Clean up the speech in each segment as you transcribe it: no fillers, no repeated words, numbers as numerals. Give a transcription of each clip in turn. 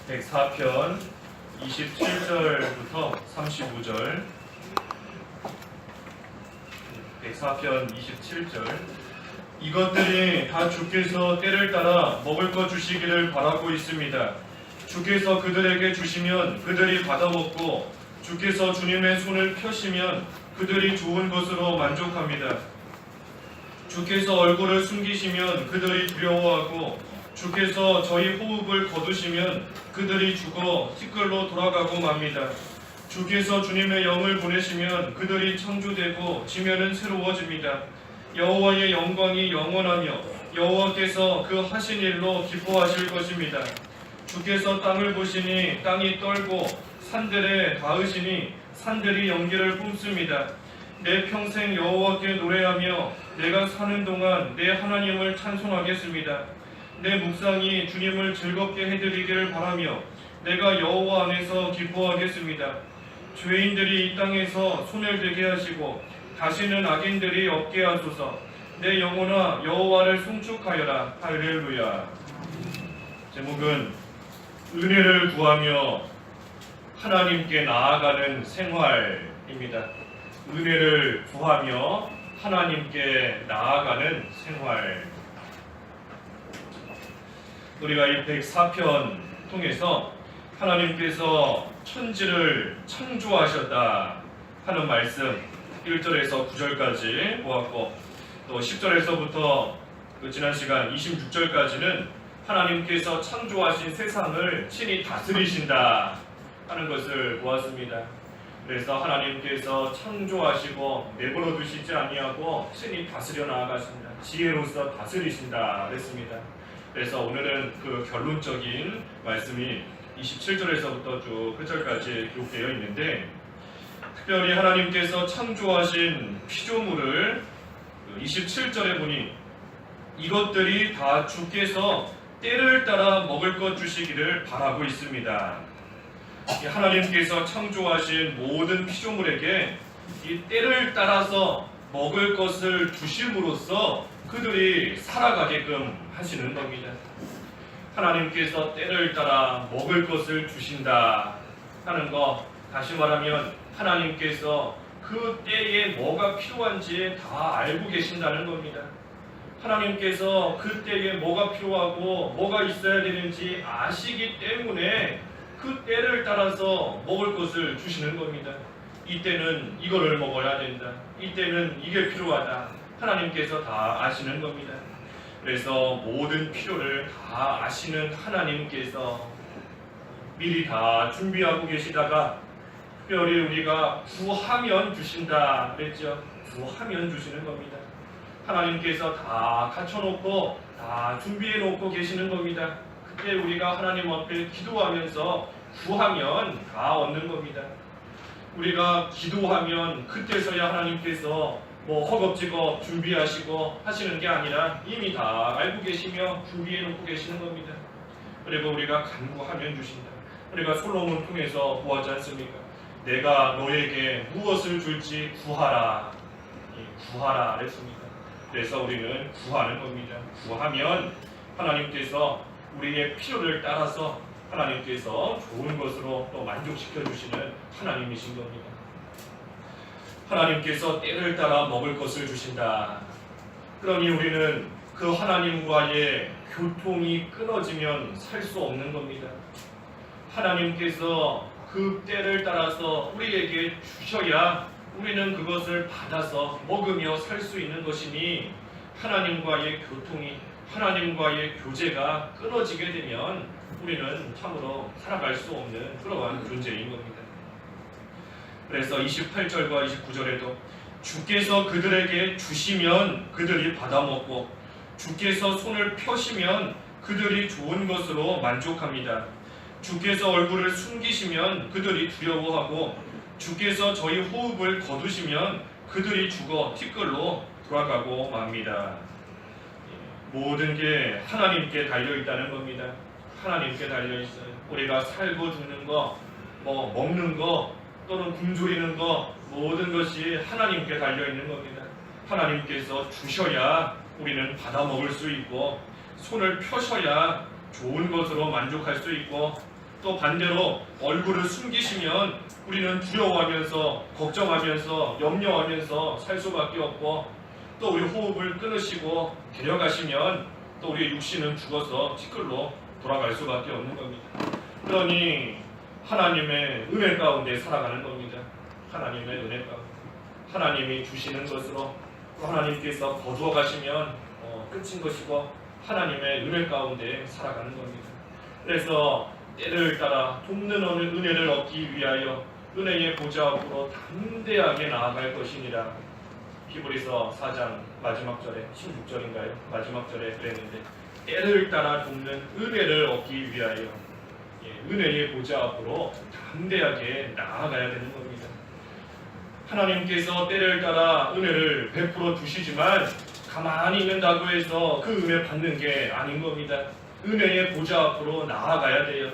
104편 27절부터 35절 104편 27절 이것들이 다 주께서 때를 따라 먹을 것 주시기를 바라고 있습니다. 주께서 그들에게 주시면 그들이 받아먹고 주께서 주님의 손을 펴시면 그들이 좋은 것으로 만족합니다. 주께서 얼굴을 숨기시면 그들이 두려워하고 주께서 저희 호흡을 거두시면 그들이 죽어 티끌로 돌아가고 맙니다. 주께서 주님의 영을 보내시면 그들이 창조되고 지면은 새로워집니다. 여호와의 영광이 영원하며 여호와께서 그 하신 일로 기뻐하실 것입니다. 주께서 땅을 보시니 땅이 떨고 산들에 닿으시니 산들이 연기를 뿜습니다. 내 평생 여호와께 노래하며 내가 사는 동안 내 하나님을 찬송하겠습니다. 내 묵상이 주님을 즐겁게 해드리기를 바라며 내가 여호와 안에서 기뻐하겠습니다. 죄인들이 이 땅에서 소멸되게 하시고 다시는 악인들이 없게 하소서. 내 영혼아 여호와를 송축하여라. 할렐루야. 제목은 은혜를 구하며 하나님께 나아가는 생활입니다. 은혜를 구하며 하나님께 나아가는 생활. 우리가 이 104편 통해서 하나님께서 천지를 창조하셨다 하는 말씀 1절에서 9절까지 보았고, 또 10절에서부터 지난 시간 26절까지는 하나님께서 창조하신 세상을 친히 다스리신다 하는 것을 보았습니다. 그래서 하나님께서 창조하시고 내버려 두시지 아니하고 친히 다스려 나아가신다. 지혜로서 다스리신다 그랬습니다. 그래서 오늘은 그 결론적인 말씀이 27절에서부터 쭉 끝절까지 기록되어 있는데, 특별히 하나님께서 창조하신 피조물을 27절에 보니 이것들이 다 주께서 때를 따라 먹을 것 주시기를 바라고 있습니다. 하나님께서 창조하신 모든 피조물에게 이 때를 따라서 먹을 것을 주심으로써 그들이 살아가게끔 하시는 겁니다. 하나님께서 때를 따라 먹을 것을 주신다 하는 거, 다시 말하면 하나님께서 그 때에 뭐가 필요한지 다 알고 계신다는 겁니다. 하나님께서 그 때에 뭐가 필요하고 뭐가 있어야 되는지 아시기 때문에 그 때를 따라서 먹을 것을 주시는 겁니다. 이때는 이거를 먹어야 된다. 이때는 이게 필요하다. 하나님께서 다 아시는 겁니다. 그래서 모든 필요를 다 아시는 하나님께서 미리 다 준비하고 계시다가 특별히 우리가 구하면 주신다 그랬죠. 구하면 주시는 겁니다. 하나님께서 다 갖춰놓고 다 준비해놓고 계시는 겁니다. 그때 우리가 하나님 앞에 기도하면서 구하면 다 얻는 겁니다. 우리가 기도하면 그때서야 하나님께서 허겁지겁 준비하시고 하시는 게 아니라 이미 다 알고 계시며 준비해 놓고 계시는 겁니다. 그리고 우리가 간구하면 주신다. 우리가 솔로몬 통해서 보았지 않습니까? 내가 너에게 무엇을 줄지 구하라. 구하라 그랬습니다. 그래서 우리는 구하는 겁니다. 구하면 하나님께서 우리의 필요를 따라서 하나님께서 좋은 것으로 또 만족시켜 주시는 하나님이신 겁니다. 하나님께서 때를 따라 먹을 것을 주신다. 그러니 우리는 그 하나님과의 교통이 끊어지면 살 수 없는 겁니다. 하나님께서 그 때를 따라서 우리에게 주셔야 우리는 그것을 받아서 먹으며 살 수 있는 것이니, 하나님과의 교통이, 하나님과의 교제가 끊어지게 되면 우리는 참으로 살아갈 수 없는 그러한 존재인 겁니다. 그래서 28절과 29절에도 주께서 그들에게 주시면 그들이 받아먹고 주께서 손을 펴시면 그들이 좋은 것으로 만족합니다. 주께서 얼굴을 숨기시면 그들이 두려워하고 주께서 저희 호흡을 거두시면 그들이 죽어 티끌로 돌아가고 맙니다. 모든 게 하나님께 달려있다는 겁니다. 하나님께 달려있어요. 우리가 살고 죽는 거, 먹는 거, 또는 굶주리는 거, 모든 것이 하나님께 달려있는 겁니다. 하나님께서 주셔야 우리는 받아 먹을 수 있고, 손을 펴셔야 좋은 것으로 만족할 수 있고, 또 반대로 얼굴을 숨기시면 우리는 두려워하면서 걱정하면서 염려하면서 살 수밖에 없고, 또 우리 호흡을 끊으시고 데려가시면 또 우리의 육신은 죽어서 티끌로 돌아갈 수밖에 없는 겁니다. 그러니 하나님의 은혜 가운데 살아가는 겁니다. 하나님의 은혜 가운데 하나님이 주시는 것으로 또 하나님께서 거두어 가시면 끝인 것이고, 하나님의 은혜 가운데 살아가는 겁니다. 그래서 때를 따라 돕는 은혜를 얻기 위하여 은혜의 보좌 앞으로 담대하게 나아갈 것이니라. 히브리서 4장 마지막 절에 16절인가요? 마지막 절에 그랬는데, 때를 따라 돕는 은혜를 얻기 위하여 은혜의 보좌 앞으로 담대하게 나아가야 되는 겁니다. 하나님께서 때를 따라 은혜를 베풀어 주시지만 가만히 있는다고 해서 그 은혜 받는 게 아닌 겁니다. 은혜의 보좌 앞으로 나아가야 돼요.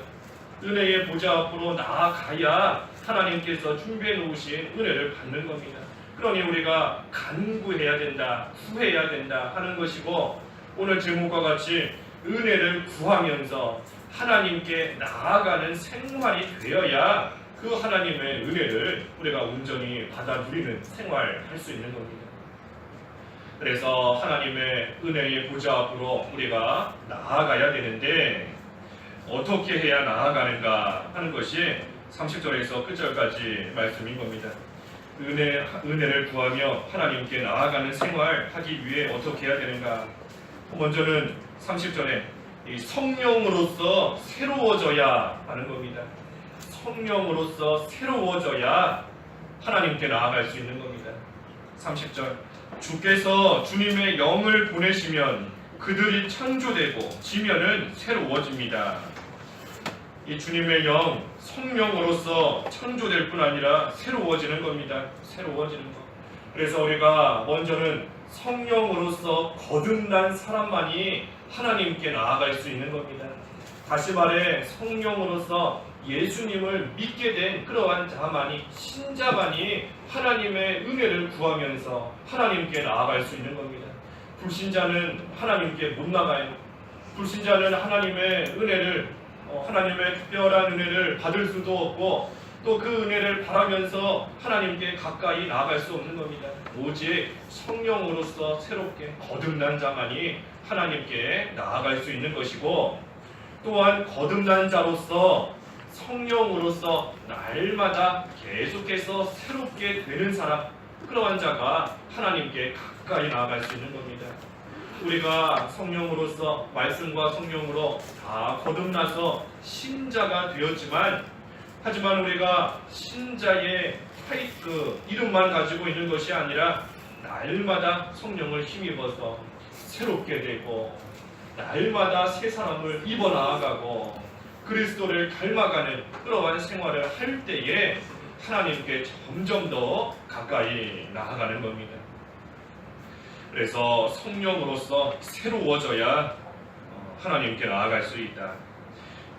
은혜의 보좌 앞으로 나아가야 하나님께서 준비해 놓으신 은혜를 받는 겁니다. 그러니 우리가 간구해야 된다, 구해야 된다 하는 것이고, 오늘 제목과 같이 은혜를 구하면서 하나님께 나아가는 생활이 되어야 그 하나님의 은혜를 우리가 온전히 받아 누리는 생활을 할 수 있는 겁니다. 그래서 하나님의 은혜의 보좌 앞으로 우리가 나아가야 되는데, 어떻게 해야 나아가는가 하는 것이 30절에서 끝절까지 말씀인 겁니다. 은혜를 구하며 하나님께 나아가는 생활 하기 위해 어떻게 해야 되는가? 먼저는 30절에 성령으로서 새로워져야 하는 겁니다. 성령으로서 새로워져야 하나님께 나아갈 수 있는 겁니다. 30절, 주께서 주님의 영을 보내시면 그들이 창조되고 지면은 새로워집니다. 이 주님의 영, 성령으로서 창조될 뿐 아니라 새로워지는 겁니다. 새로워지는 것. 그래서 우리가 먼저는 성령으로서 거듭난 사람만이 하나님께 나아갈 수 있는 겁니다. 다시 말해, 성령으로서 예수님을 믿게 된 그러한 자만이, 신자만이 하나님의 은혜를 구하면서 하나님께 나아갈 수 있는 겁니다. 불신자는 하나님께 못 나가요. 불신자는 하나님의 은혜를, 하나님의 특별한 은혜를 받을 수도 없고, 또 그 은혜를 바라면서 하나님께 가까이 나아갈 수 없는 겁니다. 오직 성령으로서 새롭게 거듭난 자만이 하나님께 나아갈 수 있는 것이고, 또한 거듭난 자로서 성령으로서 날마다 계속해서 새롭게 되는 사람, 그러한 자가 하나님께 가까이 나아갈 수 있는 겁니다. 우리가 성령으로서, 말씀과 성령으로 다 거듭나서 신자가 되었지만, 하지만 우리가 신자의 이름만 가지고 있는 것이 아니라 날마다 성령을 힘입어서 새롭게 되고, 날마다 새 사람을 입어 나아가고 그리스도를 닮아가는 그러한 생활을 할 때에 하나님께 점점 더 가까이 나아가는 겁니다. 그래서 성령으로서 새로워져야 하나님께 나아갈 수 있다.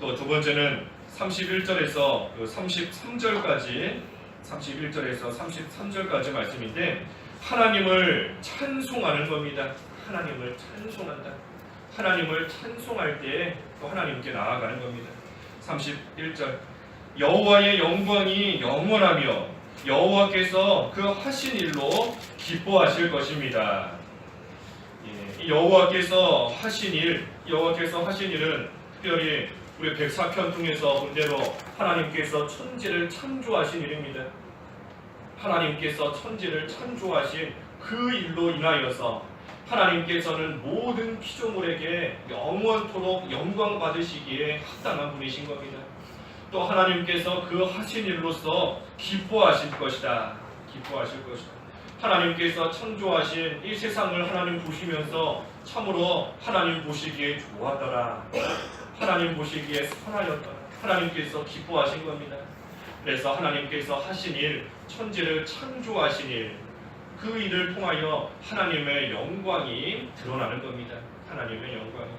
또 두 번째는 31절에서 33절까지 31절에서 33절까지 말씀인데, 하나님을 찬송하는 겁니다. 하나님을 찬송한다. 하나님을 찬송할 때 또 하나님께 나아가는 겁니다. 31절, 여호와의 영광이 영원하며 여호와께서 그 하신 일로 기뻐하실 것입니다. 여호와께서 하신 일은 특별히 우리 104편 중에서 본 대로 하나님께서 천지를 창조하신 일입니다. 하나님께서 천지를 창조하신 그 일로 인하여서 하나님께서는 모든 피조물에게 영원토록 영광 받으시기에 합당한 분이신 겁니다. 또 하나님께서 그 하신 일로서 기뻐하실 것이다. 기뻐하실 것이다. 하나님께서 창조하신 이 세상을 하나님 보시면서 참으로 하나님 보시기에 좋았더라. 하나님 보시기에 선하였더라. 하나님께서 기뻐하신 겁니다. 그래서 하나님께서 하신 일, 천지를 창조하신 일, 그 일을 통하여 하나님의 영광이 드러나는 겁니다. 하나님의 영광이.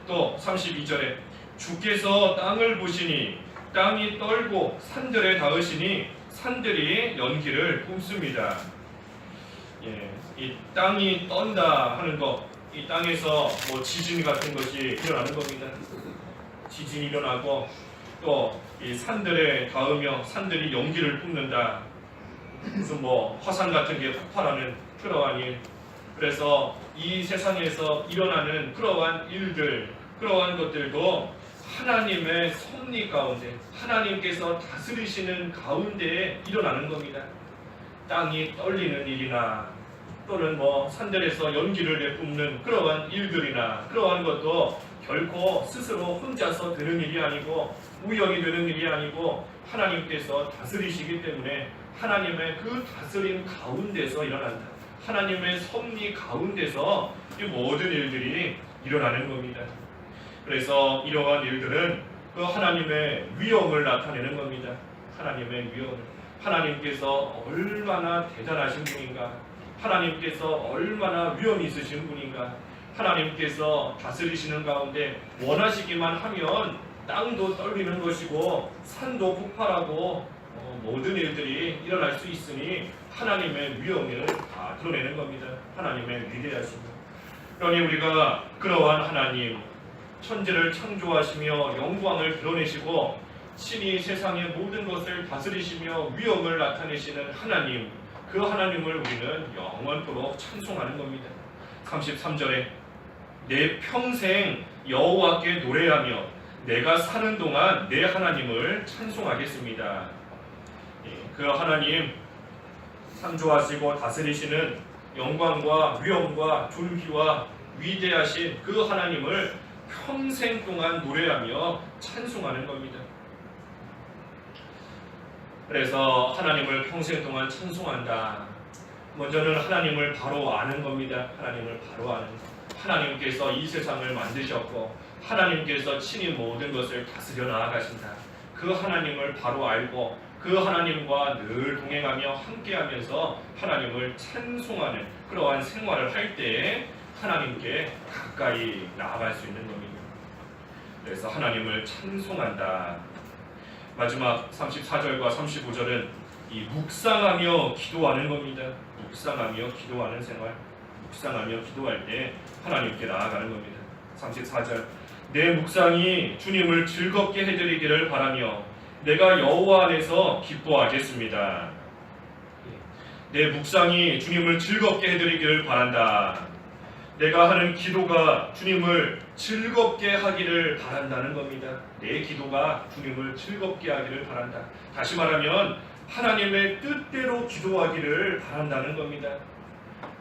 또 32절에 주께서 땅을 보시니 땅이 떨고 산들에 닿으시니 산들이 연기를 뿜습니다. 이 땅이 떤다 하는 것, 이 땅에서 지진 같은 것이 일어나는 겁니다. 지진이 일어나고 또 이 산들에 닿으며 산들이 연기를 뿜는다. 무슨 뭐 화산 같은 게 폭발하는 그러한 일. 그래서 이 세상에서 일어나는 그러한 일들, 그러한 것들도 하나님의 섭리 가운데, 하나님께서 다스리시는 가운데에 일어나는 겁니다. 땅이 떨리는 일이나 또는 뭐 산들에서 연기를 내뿜는 그러한 일들이나 그러한 것도 결코 스스로 혼자서 되는 일이 아니고 우연히 되는 일이 아니고 하나님께서 다스리시기 때문에 하나님의 그 다스림 가운데서 일어난다. 하나님의 섭리 가운데서 이 모든 일들이 일어나는 겁니다. 그래서 이러한 일들은 그 하나님의 위엄을 나타내는 겁니다. 하나님의 위엄을. 하나님께서 얼마나 대단하신 분인가, 하나님께서 얼마나 위엄이 있으신 분인가, 하나님께서 다스리시는 가운데 원하시기만 하면 땅도 떨리는 것이고 산도 폭발하고 모든 일들이 일어날 수 있으니 하나님의 위엄을 다 드러내는 겁니다. 하나님의 위대하심을. 그러니 우리가 그러한 하나님, 천지를 창조하시며 영광을 드러내시고 친히 세상의 모든 것을 다스리시며 위엄을 나타내시는 하나님, 그 하나님을 우리는 영원토록 찬송하는 겁니다. 33절에 내 평생 여호와께 노래하며 내가 사는 동안 내 하나님을 찬송하겠습니다. 그 하나님, 창조하시고 다스리시는 영광과 위엄과 존귀와 위대하신 그 하나님을 평생 동안 노래하며 찬송하는 겁니다. 그래서 하나님을 평생 동안 찬송한다. 먼저는 하나님을 바로 아는 겁니다. 하나님을 바로 아는 것. 하나님께서 이 세상을 만드셨고 하나님께서 친히 모든 것을 다스려 나아가신다. 그 하나님을 바로 알고 그 하나님과 늘 동행하며 함께하면서 하나님을 찬송하는 그러한 생활을 할 때에 하나님께 가까이 나아갈 수 있는 겁니다. 그래서 하나님을 찬송한다. 마지막 34절과 35절은 이 묵상하며 기도하는 겁니다. 묵상하며 기도하는 생활, 묵상하며 기도할 때 하나님께 나아가는 겁니다. 34절 내 묵상이 주님을 즐겁게 해드리기를 바라며 내가 여호와 안에서 기뻐하겠습니다. 내 묵상이 주님을 즐겁게 해드리기를 바란다. 내가 하는 기도가 주님을 즐겁게 하기를 바란다는 겁니다. 내 기도가 주님을 즐겁게 하기를 바란다. 다시 말하면 하나님의 뜻대로 기도하기를 바란다는 겁니다.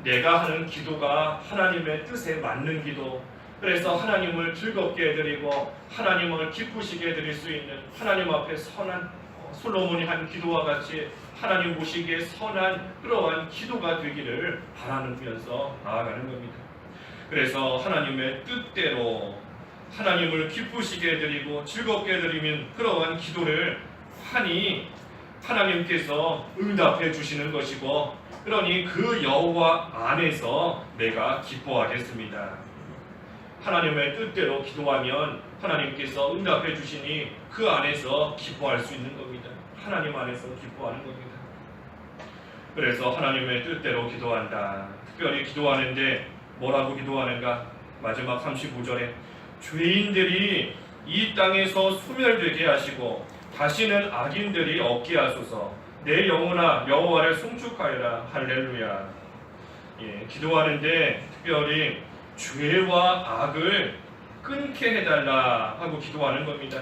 내가 하는 기도가 하나님의 뜻에 맞는 기도, 그래서 하나님을 즐겁게 해드리고 하나님을 기쁘시게 해드릴 수 있는 하나님 앞에 선한 솔로몬이 한 기도와 같이 하나님 보시기에 선한 그러한 기도가 되기를 바라면서 나아가는 겁니다. 그래서 하나님의 뜻대로 하나님을 기쁘시게 해드리고 즐겁게 해드리면 그러한 기도를 하니 하나님께서 응답해 주시는 것이고, 그러니 그 여호와 안에서 내가 기뻐하겠습니다. 하나님의 뜻대로 기도하면 하나님께서 응답해 주시니 그 안에서 기뻐할 수 있는 겁니다. 하나님 안에서 기뻐하는 겁니다. 그래서 하나님의 뜻대로 기도한다. 특별히 기도하는데 뭐라고 기도하는가? 마지막 35절에 죄인들이 이 땅에서 소멸되게 하시고 다시는 악인들이 없게 하소서. 내 영혼아 여호와를 송축하여라. 할렐루야. 기도하는데 특별히 죄와 악을 끊게 해달라 하고 기도하는 겁니다.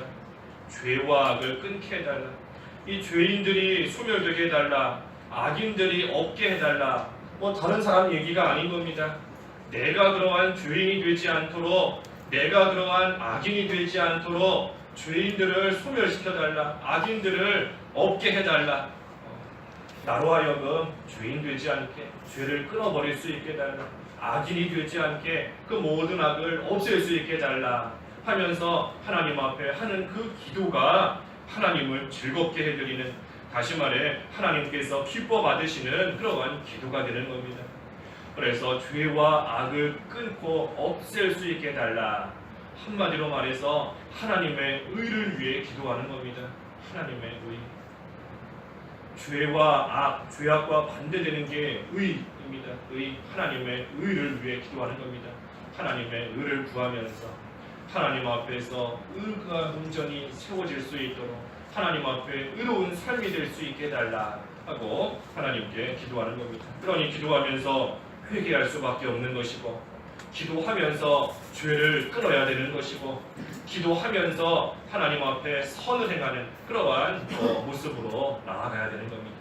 죄와 악을 끊게 해달라. 이 죄인들이 소멸되게 해달라. 악인들이 없게 해달라. 뭐 다른 사람 얘기가 아닌 겁니다. 내가 그러한 죄인이 되지 않도록, 내가 그러한 악인이 되지 않도록 죄인들을 소멸시켜달라. 악인들을 없게 해달라. 나로 하여금 죄인 되지 않게, 죄를 끊어버릴 수 있게 해달라. 악인이 되지 않게 그 모든 악을 없앨 수 있게 해달라 하면서 하나님 앞에 하는 그 기도가 하나님을 즐겁게 해드리는, 다시 말해 하나님께서 기뻐 받으시는 그러한 기도가 되는 겁니다. 그래서 죄와 악을 끊고 없앨 수 있게 해달라. 한마디로 말해서 하나님의 의를 위해 기도하는 겁니다. 하나님의 의. 죄와 악, 죄악과 반대되는 게 의입니다. 의, 하나님의 의를 위해 기도하는 겁니다. 하나님의 의를 구하면서 하나님 앞에서 의가 온전히 세워질 수 있도록 하나님 앞에 의로운 삶이 될 수 있게 해달라 하고 하나님께 기도하는 겁니다. 그러니 기도하면서 회개할 수밖에 없는 것이고, 기도하면서 죄를 끊어야 되는 것이고, 기도하면서 하나님 앞에 선을 행하는 그러한 모습으로 나아가야 되는 겁니다.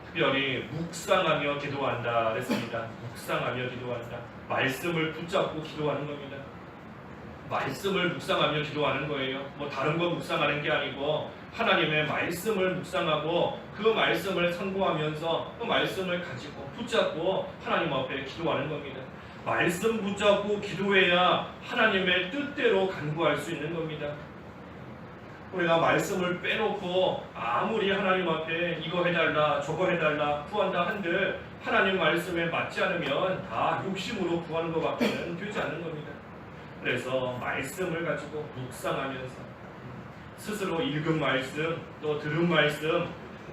특별히 묵상하며 기도한다 그랬습니다. 묵상하며 기도한다. 말씀을 붙잡고 기도하는 겁니다. 말씀을 묵상하며 기도하는 거예요. 뭐 다른 거 묵상하는 게 아니고 하나님의 말씀을 묵상하고 그 말씀을 선고하면서 그 말씀을 가지고 붙잡고 하나님 앞에 기도하는 겁니다. 말씀 붙잡고 기도해야 하나님의 뜻대로 간구할 수 있는 겁니다. 우리가 말씀을 빼놓고 아무리 하나님 앞에 이거 해달라 저거 해달라 구한다 한들 하나님 말씀에 맞지 않으면 다 욕심으로 구하는 것밖에는 되지 않는 겁니다. 그래서 말씀을 가지고 묵상하면서 스스로 읽은 말씀, 또 들은 말씀,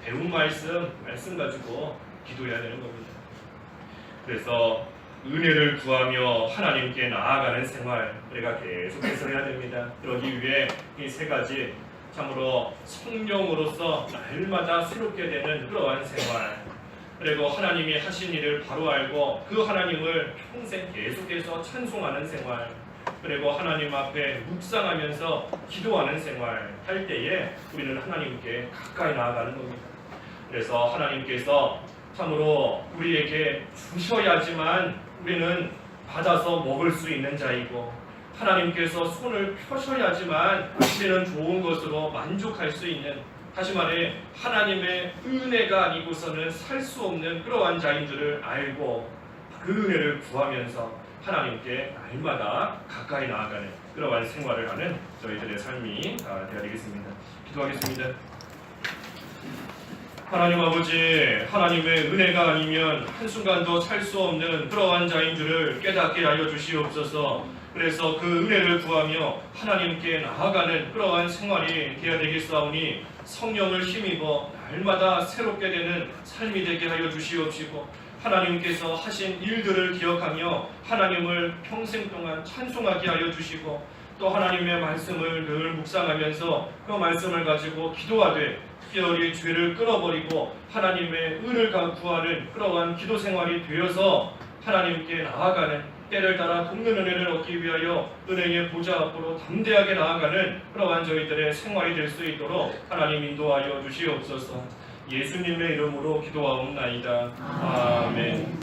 배운 말씀 가지고 기도해야 되는 겁니다. 그래서 은혜를 구하며 하나님께 나아가는 생활 우리가 계속해서 해야 됩니다. 그러기 위해 이 세 가지 참으로 성령으로서 날마다 새롭게 되는 그러한 생활, 그리고 하나님이 하신 일을 바로 알고 그 하나님을 평생 계속해서 찬송하는 생활, 그리고 하나님 앞에 묵상하면서 기도하는 생활 할 때에 우리는 하나님께 가까이 나아가는 겁니다. 그래서 하나님께서 참으로 우리에게 주셔야지만 우리는 받아서 먹을 수 있는 자이고, 하나님께서 손을 펴셔야지만 우리는 좋은 것으로 만족할 수 있는, 다시 말해 하나님의 은혜가 아니고서는 살 수 없는 그러한 자인 줄을 알고 그 은혜를 구하면서 하나님께 날마다 가까이 나아가는 그러한 생활을 하는 저희들의 삶이 되어야 되겠습니다. 기도하겠습니다. 하나님 아버지, 하나님의 은혜가 아니면 한순간도 살 수 없는 그러한 자인 줄을 깨닫게 하여 주시옵소서. 그래서 그 은혜를 구하며 하나님께 나아가는 그러한 생활이 되어야 되겠사오니 성령을 힘입어 날마다 새롭게 되는 삶이 되게 하여 주시옵시고, 하나님께서 하신 일들을 기억하며 하나님을 평생 동안 찬송하게 하여 주시고, 또 하나님의 말씀을 늘 묵상하면서 그 말씀을 가지고 기도하되 특별히 죄를 끊어버리고 하나님의 은을 구하는 그러한 기도 생활이 되어서 하나님께 나아가는, 때를 따라 굽는 은혜를 얻기 위하여 은혜의 보좌 앞으로 담대하게 나아가는 그러한 저희들의 생활이 될 수 있도록 하나님 인도하여 주시옵소서. 예수님의 이름으로 기도하옵나이다. 아멘.